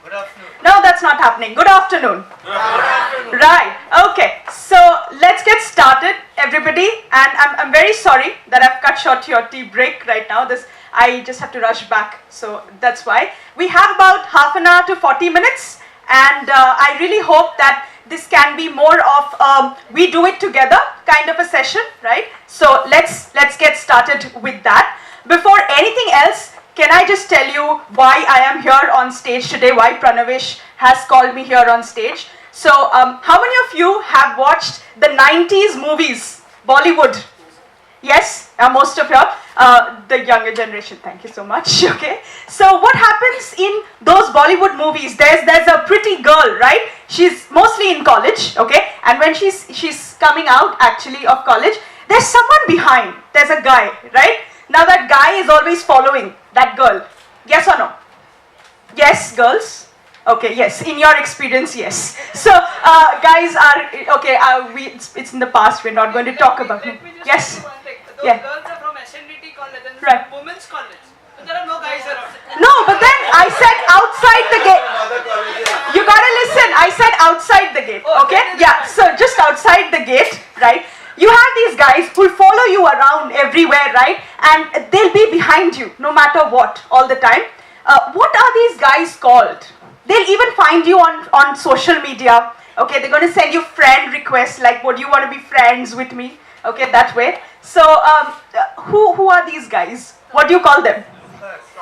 Good afternoon. No, that's not happening. Good afternoon. Good afternoon. Right. Okay. So let's get started, everybody. And I'm very sorry that I've cut short your tea break right now. I just have to rush back. So that's why. We have about half an hour to 40 minutes. And I really hope that this can be more of we do it together kind of a session, right? So let's get started with that. Before anything else, can I just tell you why I am here on stage today, why Pranavesh has called me here on stage. So how many of you have watched the 90s movies, Bollywood? Yes, most of you, the younger generation, thank you so much, okay. So what happens in those Bollywood movies, there's a pretty girl, right? She's mostly in college, okay, and when she's coming out actually of college, there's someone behind, there's a guy, right? Now that guy is always following that girl. Yes or no? Yes, girls? Okay, yes. In your experience, yes. So, guys are, okay, it's in the past. We're not going to talk about it. Yes? Those girls are from SNDT college and right. Women's college. So there are no guys around. No, but then I said outside the gate. You gotta listen. I said outside the gate, okay? Yeah, so just outside the gate, right? You have these guys who follow you around everywhere, right? And they'll be behind you, no matter what, all the time. What are these guys called? They'll even find you on social media. Okay, they're going to send you friend requests, like, would you want to be friends with me? Okay, that way. So, who are these guys? What do you call them?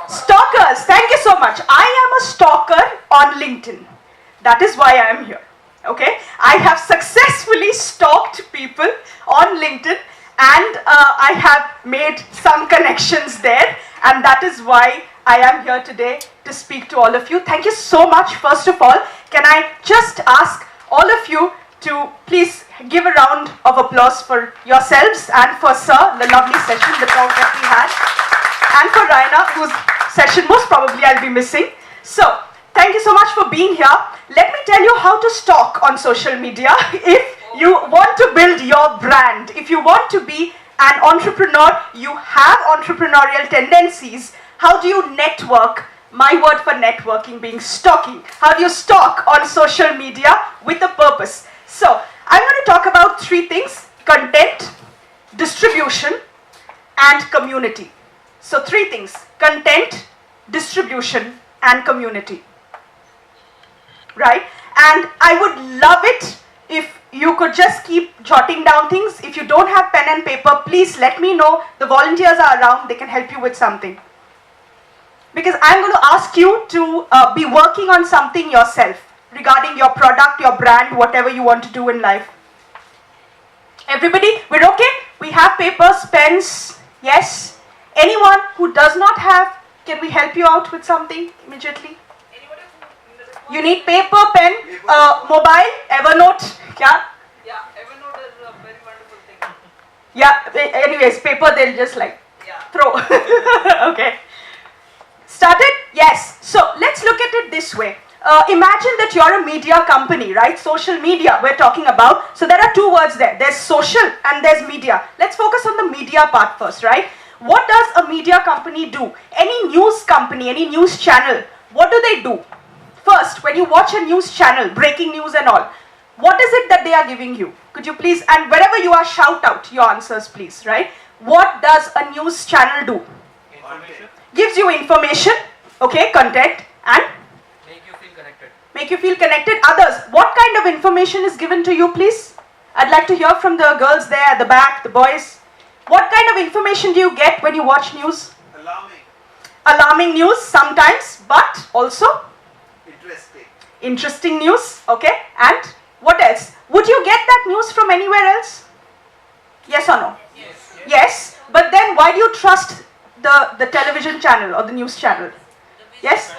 Stalkers. Thank you so much. I am a stalker on LinkedIn. That is why I am here. Okay, I have successfully stalked people on LinkedIn and I have made some connections there, and that is why I am here today to speak to all of you. Thank you so much. First of all, can I just ask all of you to please give a round of applause for yourselves and for Sir, the lovely session, the talk that we had, and for Raina, whose session most probably I'll be missing. So, thank you so much for being here. Let me tell you how to stalk on social media if you want to build your brand. If you want to be an entrepreneur, you have entrepreneurial tendencies. How do you network? My word for networking being stalking. How do you stalk on social media with a purpose? So, I'm going to talk about three things: content, distribution, and community. So, three things: content, distribution, and community. Right? And I would love it if you could just keep jotting down things. If you don't have pen and paper, please let me know. The volunteers are around, they can help you with something. Because I'm going to ask you to be working on something yourself regarding your product, your brand, whatever you want to do in life. Everybody, we're okay? We have papers, pens, yes? Anyone who does not have, can we help you out with something immediately? You need paper, pen, mobile, Evernote, yeah? Yeah, Evernote is a very wonderful thing. Yeah, anyways, paper they'll just like throw. Okay. Started? Yes. So let's look at it this way. Imagine that you're a media company, right? Social media we're talking about. So there are two words there. There's social and there's media. Let's focus on the media part first, right? What does a media company do? Any news company, any news channel, what do they do? First, when you watch a news channel, breaking news and all, what is it that they are giving you? Could you please, and wherever you are, shout out your answers, please, right? What does a news channel do? Information. Gives you information, okay, content, and? Make you feel connected. Make you feel connected. Others, what kind of information is given to you, please? I'd like to hear from the girls there at the back, the boys. What kind of information do you get when you watch news? Alarming. Alarming news sometimes, but also? Interesting. Interesting news, okay, and what else? Would you get that news from anywhere else? Yes or no? Yes. Yes, but then why do you trust the television channel or the news channel? Yes?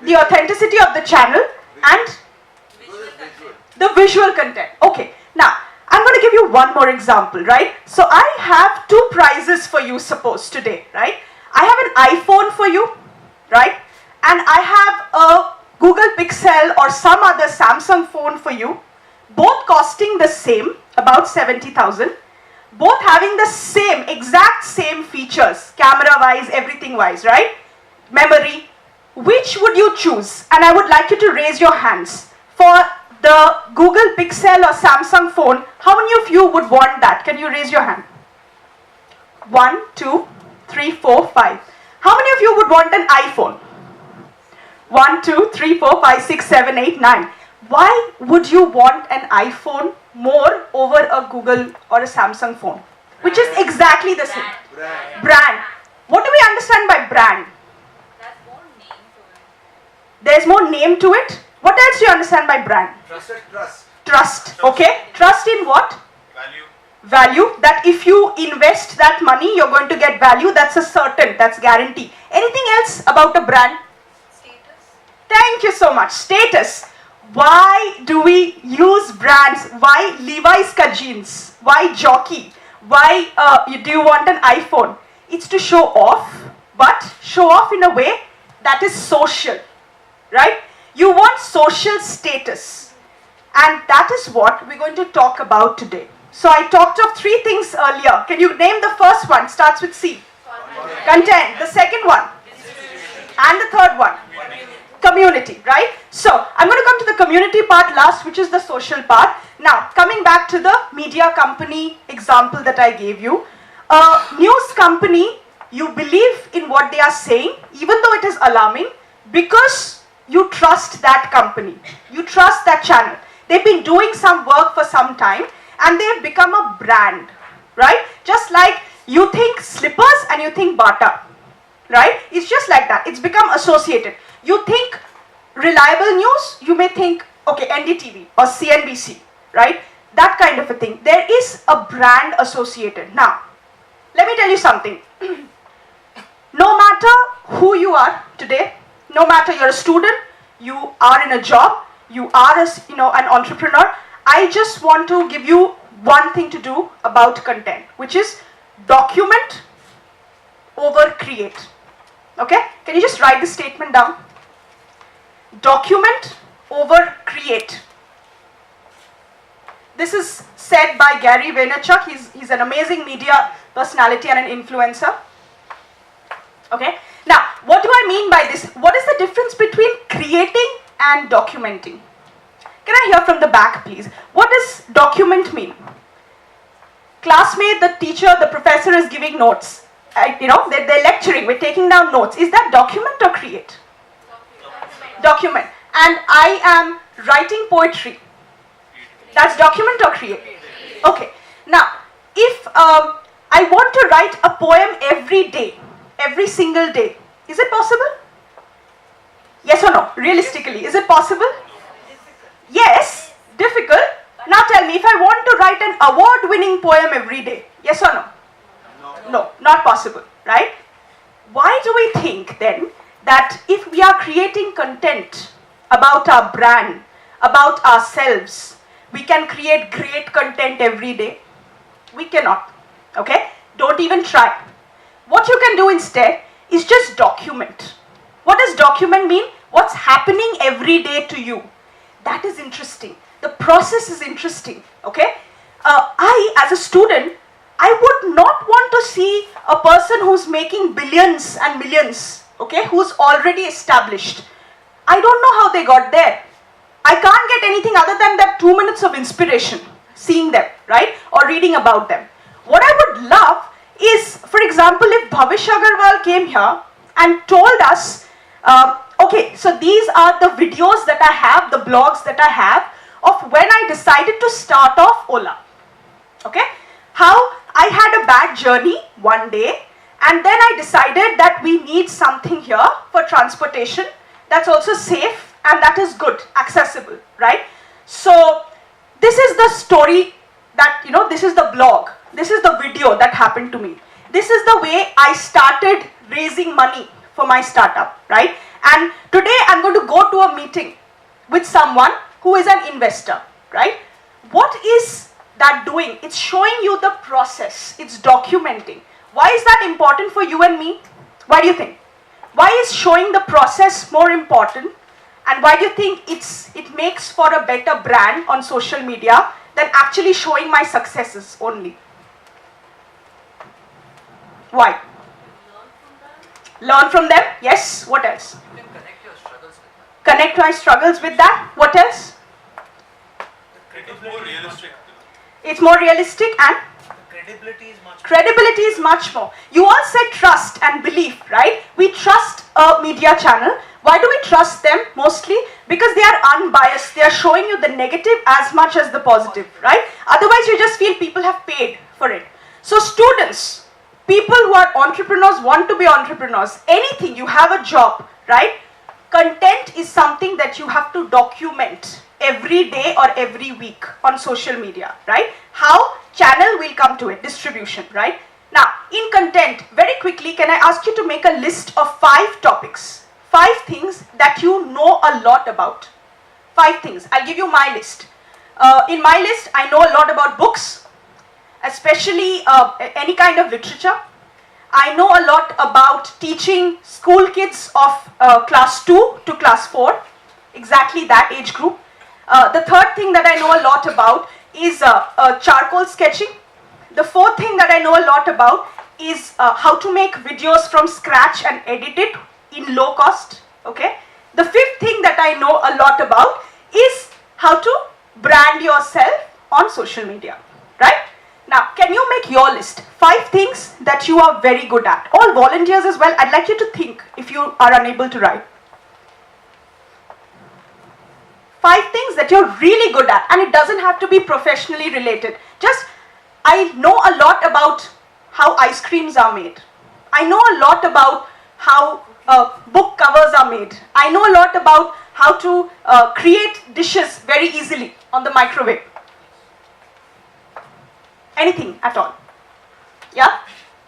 The authenticity of the channel and the visual content. Okay, now I'm going to give you one more example, right? So I have two prizes for you, suppose, today, right? I have an iPhone for you, right? And I have a Google Pixel or some other Samsung phone for you, both costing the same, about 70,000, both having the same, exact same features, camera-wise, everything-wise, right? Memory, which would you choose? And I would like you to raise your hands. For the Google Pixel or Samsung phone, how many of you would want that? Can you raise your hand? 1, 2, 3, 4, 5. How many of you would want an iPhone? 1, 2, 3, 4, 5, 6, 7, 8, 9. Why would you want an iPhone more over a Google or a Samsung phone? Which is exactly the same. Brand. What do we understand by brand? There's more name to it. There's more name to it. What else do you understand by brand? Trust. Trust. Okay. Trust in what? Value. Value. That if you invest that money, you're going to get value. That's a certain. That's guarantee. Anything else about a brand? Status. Thank you so much. Status. Why do we use brands? Why Levi's ka jeans? Why jockey? Why do you want an iPhone? It's to show off, but show off in a way that is social, right? You want social status, and that is what we're going to talk about today. So I talked of 3 things earlier. Can you name the first one? Starts with C. Content. The second one. And the third one. Community, right? So I'm going to come to the community part last, which is the social part. Now, coming back to the media company example that I gave you. A news company, you believe in what they are saying, even though it is alarming, because you trust that company. You trust that channel. They've been doing some work for some time, and they've become a brand, right? Just like you think slippers and you think Bata, right? It's just like that. It's become associated. You think reliable news, you may think, okay, NDTV or CNBC, right? That kind of a thing. There is a brand associated. Now, let me tell you something. No matter who you are today, no matter you're a student, you are in a job, you are an entrepreneur, I just want to give you one thing to do about content, which is document over create. Okay? Can you just write this statement down? Document over create. This is said by Gary Vaynerchuk. He's an amazing media personality and an influencer. Okay? Now, what do I mean by this? What is the difference between creating and documenting? Can I hear from the back, please? What does document mean? Classmate, the teacher, the professor is giving notes. They're lecturing, we're taking down notes. Is that document or create? Document. And I am writing poetry. That's document or create? Okay. Now, if I want to write a poem every day, every single day, is it possible? Yes or no? Realistically, is it possible? Yes. Difficult. Now tell me, if I want to write an award-winning poem every day, yes or no? No, not possible, right? Why do we think then that if we are creating content about our brand, about ourselves, we can create great content every day? We cannot, okay? Don't even try. What you can do instead is just document. What does document mean? What's happening every day to you? That is interesting. The process is interesting, okay? I, as a student, I would not want to see a person who's making billions and millions, okay, who's already established. I don't know how they got there. I can't get anything other than that 2 minutes of inspiration, seeing them, right, or reading about them. What I would love is, for example, if Bhavish Agarwal came here and told us, okay, so these are the videos that I have, the blogs that I have, of when I decided to start off Ola, okay? How I had a bad journey one day, and then I decided that we need something here for transportation that's also safe and that is good, accessible, right? So this is the story that, this is the blog, this is the video that happened to me. This is the way I started raising money for my startup, right? And today I'm going to go to a meeting with someone who is an investor, right? What is that doing? It's showing you the process. It's documenting. Why is that important for you and me? Why do you think? Why is showing the process more important? And why do you think it makes for a better brand on social media than actually showing my successes only? Why? Learn from them. Yes. What else? You can connect connect my struggles with that. What else? It's more realistic. It's more realistic and credibility is much more. You all said trust and belief, right? We trust a media channel. Why do we trust them mostly? Because they are unbiased. They are showing you the negative as much as the positive, right? Otherwise, you just feel people have paid for it. So students, people who are entrepreneurs want to be entrepreneurs. Anything, you have a job, right? Content is something that you have to document every day or every week on social media, right? How? Channel will come to it, distribution, right? Now, in content, very quickly, can I ask you to make a list of 5 topics? 5 things that you know a lot about. 5 things. I'll give you my list. In my list, I know a lot about books, especially any kind of literature. I know a lot about teaching school kids of class 2 to class 4, exactly that age group. The third thing that I know a lot about is charcoal sketching. The fourth thing that I know a lot about is how to make videos from scratch and edit it in low cost, okay? The fifth thing that I know a lot about is how to brand yourself on social media, right? Now, can you make your list? 5 things that you are very good at. All volunteers as well, I'd like you to think if you are unable to write. 5 things that you're really good at, and it doesn't have to be professionally related. Just, I know a lot about how ice creams are made. I know a lot about how book covers are made. I know a lot about how to create dishes very easily on the microwave. Anything at all. Yeah?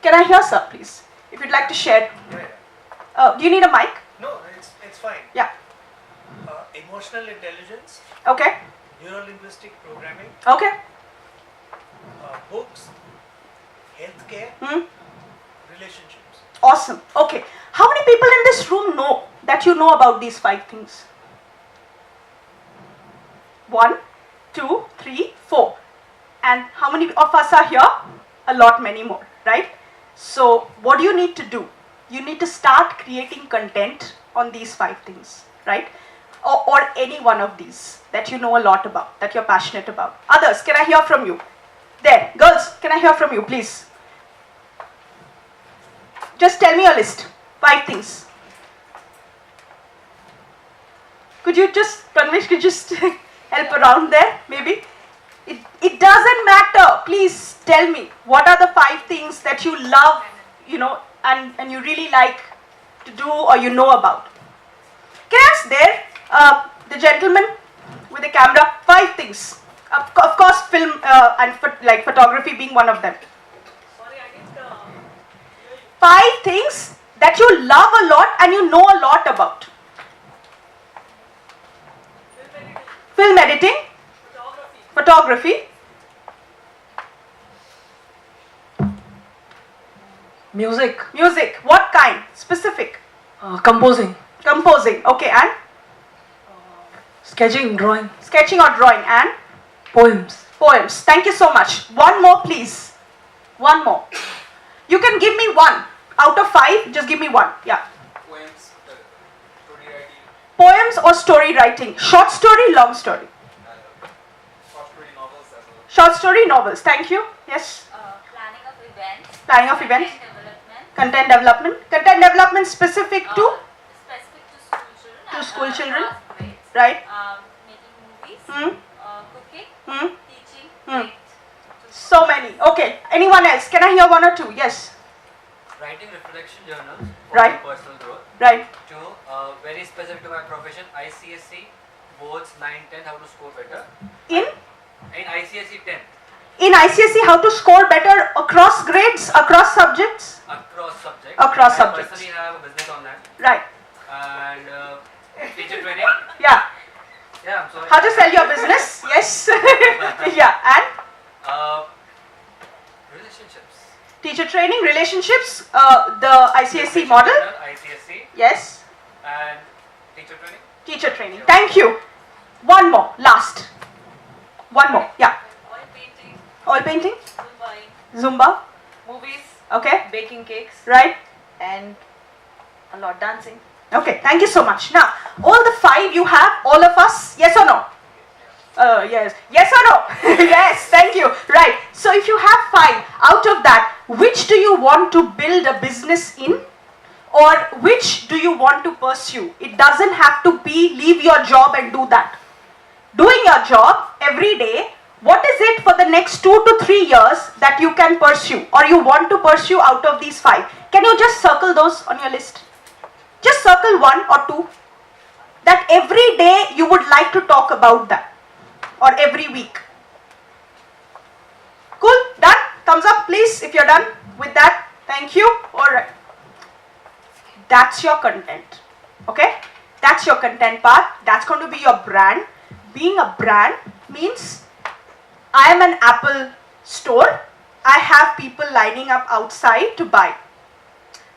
Can I hear, sir, please? If you'd like to share. Do you need a mic? No, it's fine. Yeah. Emotional intelligence, Okay. neuro-linguistic programming, Okay. books, healthcare, Hmm? relationships. Awesome. Okay. How many people in this room know that you know about these 5 things? 1, 2, 3, 4. And how many of us are here? A lot, many more, right? So what do you need to do? You need to start creating content on these 5 things, right? Or any one of these that you know a lot about, that you're passionate about. Others, can I hear from you? There, girls, can I hear from you, please? Just tell me your list. 5 things. Could you just, Kanvish, could you just help around there, maybe? It doesn't matter. Please tell me, what are the 5 things that you love, you know, and you really like to do or you know about? Can I ask there, the gentleman with the camera, 5 things. Of course, film and like photography being one of them. Sorry, I didn't. 5 things that you love a lot and you know a lot about. Film editing, photography, Music, music. What kind? Specific. composing, Composing. Okay, and sketching, drawing, sketching or drawing, and poems. poems. Thank you so much. One more, please. One more. You can give me 1 out of 5. Just give me 1. Yeah. Poems, story writing, Poems or story writing. Short story, long story. short story novels as well. Short story, novels. Thank you. Yes. Planning of events. Planning of events. Content development. Content development specific to, Specific to To school school children. children. Class grades. right? Making movies. Hmm? Cooking. Hmm? Teaching. Hmm. Great. So many. Okay. Anyone else? Can I hear 1 or 2? Yes. Writing reflection journals for Right. personal growth. Right. To very specific to my profession, ICSE boards 9, 10, how to score better. In ICSE 10, ICSE, how to score better across grades, across subjects? across subjects. Across I subjects. personally have a business on that. Right. And teacher training. Yeah. Yeah, I'm sorry. How to sell your business? Yes. Yeah. And Relationships. teacher training, relationships, the ICSE model. ICSE Yes. and teacher training. Teacher training. Thank you. 1 more. Last. 1 more. Yeah. Oil painting, Oil painting. Mumbai, Zumba. movies, Okay. baking cakes, Right. and a lot dancing. Okay, thank you so much. Now, all the 5 you have, all of us, yes or no? Yes. Yes or no? Yes, thank you. Right. So if you have 5, out of that, which do you want to build a business in? Or which do you want to pursue? It doesn't have to be leave your job and do that. Doing your job every day, what is it for the next 2 to 3 years that you can pursue or you want to pursue out of these 5? Can you just circle those on your list? Just circle 1 or 2. That every day you would like to talk about that. Or every week. Cool? Done? Thumbs up please if you're done with that. Thank you. Alright. That's your content. Okay? That's your content part. That's going to be your brand. Being a brand means I am an Apple store. I have people lining up outside to buy.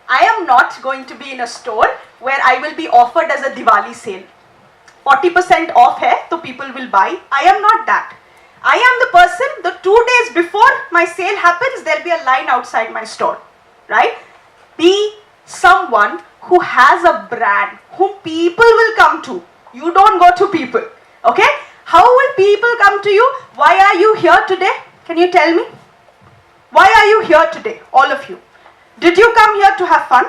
I am not going to be in a store where I will be offered as a Diwali sale. 40% off hai, so people will buy. I am not that. I am the person, the 2 days before my sale happens, there'll be a line outside my store. Right? Be someone who has a brand, whom people will come to. You don't go to people. Okay? How will people come to you? Why are you here today? Can you tell me? Why are you here today? All of you. Did you come here to have fun?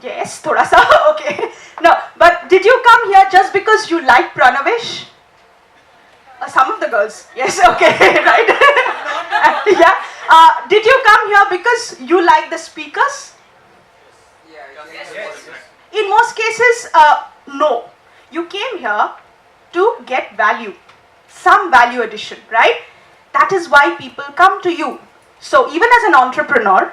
Yes, thoda sa, okay. No, but did you come here just because you like Pranavesh? Some of the girls, yes, okay, right? Yeah. Did you come here because you like the speakers? Yes. In most cases, no. You came here to get value, some value addition, right? That is why people come to you. So even as an entrepreneur,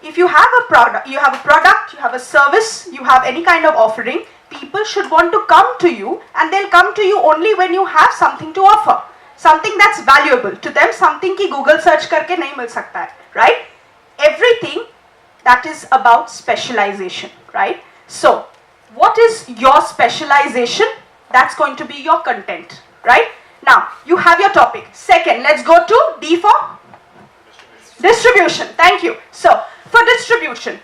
if you have a product, you have a service, you have any kind of offering, people should want to come to you and they'll come to you only when you have something to offer. Something that's valuable to them, something ki Google search karke nahi mil sakta hai, right? Everything that is about specialization, right? So, what is your specialization? That's going to be your content, right? Now, you have your topic. Second, let's go to D for distribution. Thank you. So, for distribution,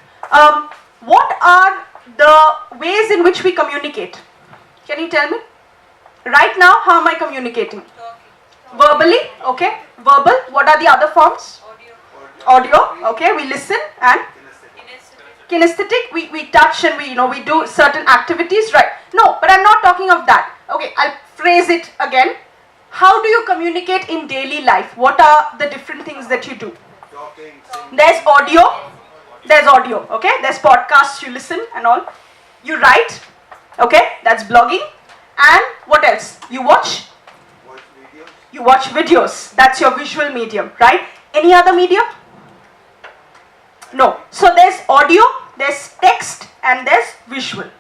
what are the ways in which we communicate? Can you tell me? Right now, how am I communicating? Verbally, okay. Verbal, what are the other forms? Audio, okay. We listen and kinesthetic, we touch and we do certain activities, right? No, but I'm not talking of that. Okay, I'll phrase it again. How do you communicate in daily life? What are the different things that you do? There's audio, okay? There's podcasts, you listen and all. You write, okay? That's blogging. And what else? You watch? You watch videos. That's your visual medium, right? Any other medium? No. So there's audio, there's text, and there's visual.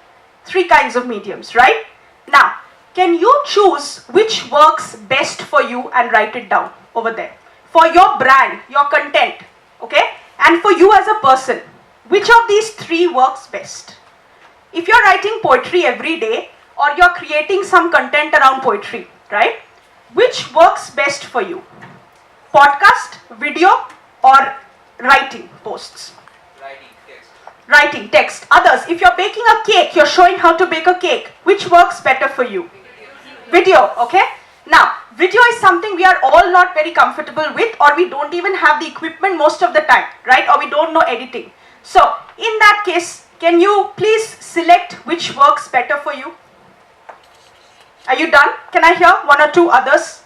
3 kinds of mediums, right? Now, can you choose which works best for you and write it down over there? For your brand, your content, okay? And for you as a person, which of these 3 works best? If you're writing poetry every day or you're creating some content around poetry, right? Which works best for you? Podcast, video, or writing posts? Writing text. Others, if you're baking a cake, you're showing how to bake a cake, which works better for you? Video, okay? Now, video is something we are all not very comfortable with, or we don't even have the equipment most of the time, right? Or we don't know editing. So, in that case, can you please select which works better for you? Are you done? Can I hear 1 or 2 others?